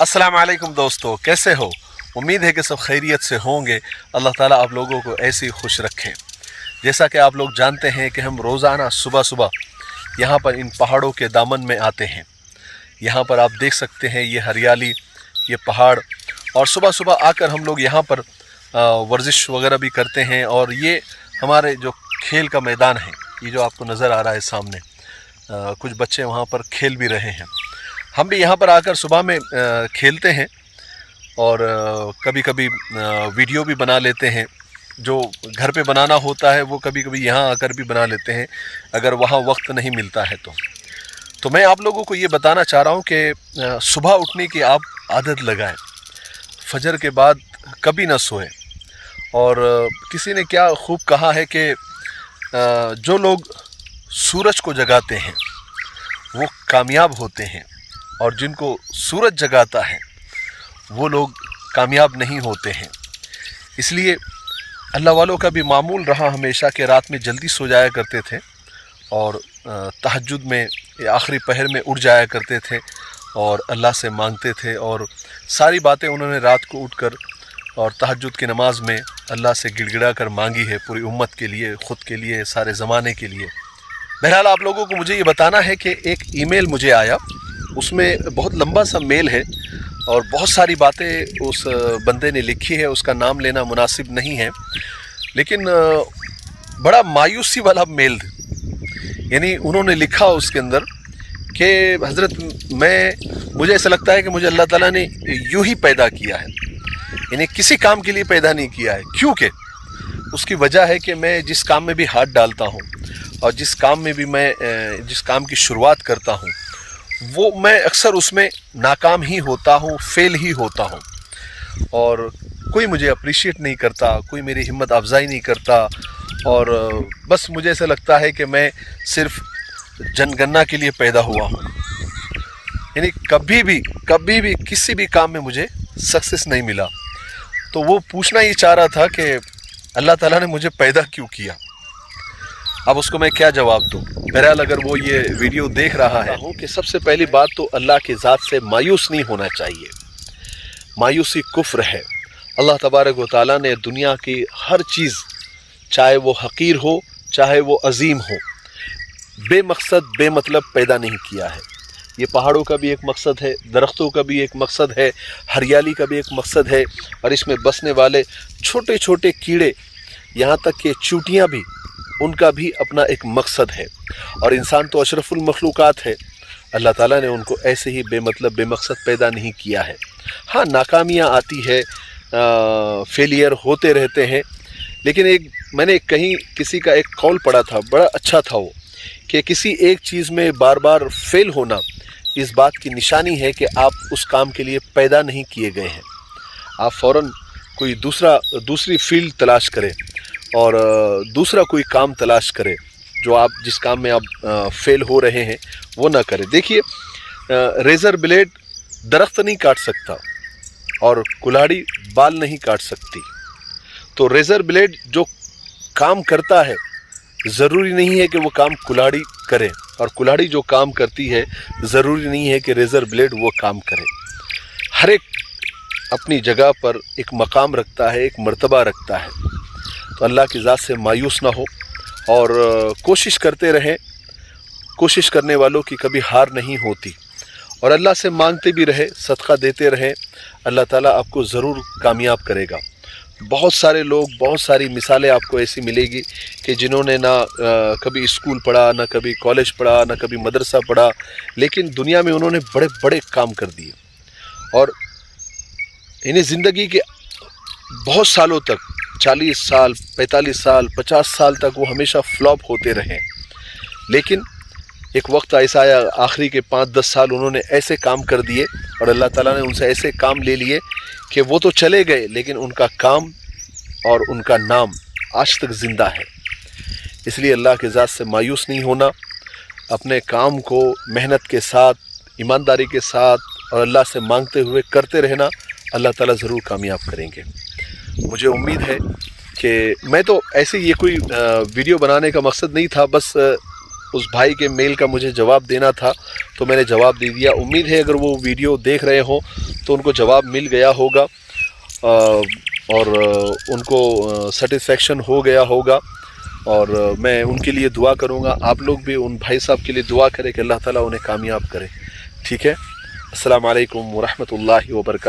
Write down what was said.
अस्सलाम वालेकुम दोस्तों, कैसे हो? उम्मीद है कि सब खैरियत से होंगे। अल्लाह ताला आप लोगों को ऐसे ही खुश रखें। जैसा कि आप लोग जानते हैं कि हम रोज़ाना सुबह सुबह यहाँ पर इन पहाड़ों के दामन में आते हैं। यहाँ पर आप देख सकते हैं ये हरियाली, ये पहाड़, और सुबह सुबह आकर हम लोग यहाँ पर वर्जिश वगैरह भी करते हैं। और ये हमारे जो खेल का मैदान है, ये जो आपको नज़र आ रहा है सामने, कुछ बच्चे वहाँ पर खेल भी रहे हैं। हम भी यहाँ पर आकर सुबह में खेलते हैं और कभी कभी वीडियो भी बना लेते हैं। जो घर पे बनाना होता है वो कभी कभी यहाँ आकर भी बना लेते हैं, अगर वहाँ वक्त नहीं मिलता है तो मैं आप लोगों को ये बताना चाह रहा हूँ कि सुबह उठने की आप आदत लगाएं, फजर के बाद कभी ना सोएं। और किसी ने क्या खूब कहा है कि जो लोग सूरज को जगाते हैं वो कामयाब होते हैं, और जिनको सूरज जगाता है वो लोग कामयाब नहीं होते हैं। इसलिए अल्लाह वालों का भी मामूल रहा हमेशा कि रात में जल्दी सो जाया करते थे और तहज्जुद में या आखिरी पहर में उठ जाया करते थे और अल्लाह से मांगते थे। और सारी बातें उन्होंने रात को उठकर और तहज्जुद की नमाज में अल्लाह से गिड़गिड़ा कर मांगी है, पूरी उम्मत के लिए, ख़ुद के लिए, सारे ज़माने के लिए। बहरहाल आप लोगों को मुझे ये बताना है कि एक ईमेल मुझे आया, उसमें बहुत लंबा सा मेल है और बहुत सारी बातें उस बंदे ने लिखी है। उसका नाम लेना मुनासिब नहीं है, लेकिन बड़ा मायूसी वाला मेल, यानी उन्होंने लिखा उसके अंदर कि हज़रत मुझे ऐसा लगता है कि मुझे अल्लाह ताला ने यूं ही पैदा किया है, यानी किसी काम के लिए पैदा नहीं किया है। क्योंकि उसकी वजह है कि मैं जिस काम में भी हाथ डालता हूँ और जिस काम में भी मैं जिस काम की शुरुआत करता हूँ वो मैं अक्सर उसमें नाकाम ही होता हूँ, फेल ही होता हूँ, और कोई मुझे अप्रिशिएट नहीं करता, कोई मेरी हिम्मत अफजाई नहीं करता। और बस मुझे ऐसा लगता है कि मैं सिर्फ जनगणना के लिए पैदा हुआ हूँ, यानी कभी भी किसी भी काम में मुझे सक्सेस नहीं मिला। तो वो पूछना ही चाह रहा था कि अल्लाह ताला ने मुझे पैदा क्यों किया। अब उसको मैं क्या जवाब दूँ। बहरहाल अगर वो ये वीडियो देख रहा है कि सबसे पहली बात तो अल्लाह की ज़ात से मायूस नहीं होना चाहिए। मायूसी कुफ्र है। अल्लाह तबारक व तआला ने दुनिया की हर चीज़, चाहे वो हकीर हो चाहे वो अजीम हो, बेमकसद बेमतलब पैदा नहीं किया है। ये पहाड़ों का भी एक मकसद है, दरख्तों का भी एक मकसद है, हरियाली का भी एक मकसद है, और इसमें बसने वाले छोटे छोटे कीड़े, यहाँ तक कि चूटियाँ भी, उनका भी अपना एक मकसद है। और इंसान तो अशरफुल मखलूक़ात है, अल्लाह ताला ने उनको ऐसे ही बेमतलब बेमकसद पैदा नहीं किया है। हाँ, नाकामियाँ आती है, फेलियर होते रहते हैं, लेकिन मैंने कहीं किसी का एक कौल पढ़ा था, बड़ा अच्छा था वो, कि किसी एक चीज़ में बार बार फेल होना इस बात की निशानी है कि आप उस काम के लिए पैदा नहीं किए गए हैं। आप फ़ौरन कोई दूसरी फील्ड तलाश करें और दूसरा कोई काम तलाश करें, जो आप जिस काम में आप फेल हो रहे हैं वो ना करें। देखिए, रेज़र ब्लेड दरख्त नहीं काट सकता और कुल्हाड़ी बाल नहीं काट सकती। तो रेज़र ब्लेड जो काम करता है ज़रूरी नहीं है कि वो काम कुल्हाड़ी करे, और कुल्हाड़ी जो काम करती है ज़रूरी नहीं है कि रेज़र ब्लेड वो काम करे। हर एक अपनी जगह पर एक मकाम रखता है, एक मर्तबा रखता है। तो अल्लाह की ज़ात से मायूस ना हो और कोशिश करते रहें। कोशिश करने वालों की कभी हार नहीं होती, और अल्लाह से मांगते भी रहे, सदका देते रहें, अल्लाह ताला आपको ज़रूर कामयाब करेगा। बहुत सारे लोग, बहुत सारी मिसालें आपको ऐसी मिलेगी कि जिन्होंने ना कभी स्कूल पढ़ा, ना कभी कॉलेज पढ़ा, ना कभी मदरसा पढ़ा, लेकिन दुनिया में उन्होंने बड़े बड़े काम कर दिए, और इन्हें ज़िंदगी के बहुत सालों तक, 40 साल, 45 साल, 50 साल तक वो हमेशा फ्लॉप होते रहे। लेकिन एक वक्त ऐसा आया, आखिरी के 5-10 साल उन्होंने ऐसे काम कर दिए और अल्लाह ताला ने उनसे ऐसे काम ले लिए कि वो तो चले गए, लेकिन उनका काम और उनका नाम आज तक ज़िंदा है। इसलिए अल्लाह के ज़ात से मायूस नहीं होना, अपने काम को मेहनत के साथ, ईमानदारी के साथ और अल्लाह से मांगते हुए करते रहना, अल्लाह ताला ज़रूर कामयाब करेंगे। मुझे उम्मीद है कि मैं तो ऐसे ये कोई वीडियो बनाने का मकसद नहीं था, बस उस भाई के मेल का मुझे जवाब देना था तो मैंने जवाब दे दिया। उम्मीद है अगर वो वीडियो देख रहे हो تو ان کو جواب مل گیا ہوگا اور ان کو سیٹسفیکشن ہو گیا ہوگا، اور میں ان کے لیے دعا کروں گا. آپ لوگ بھی ان بھائی صاحب کے لیے دعا کریں کہ اللہ تعالیٰ انہیں کامیاب کرے. ٹھیک ہے. السلام علیکم ورحمۃ اللہ وبرکاتہ.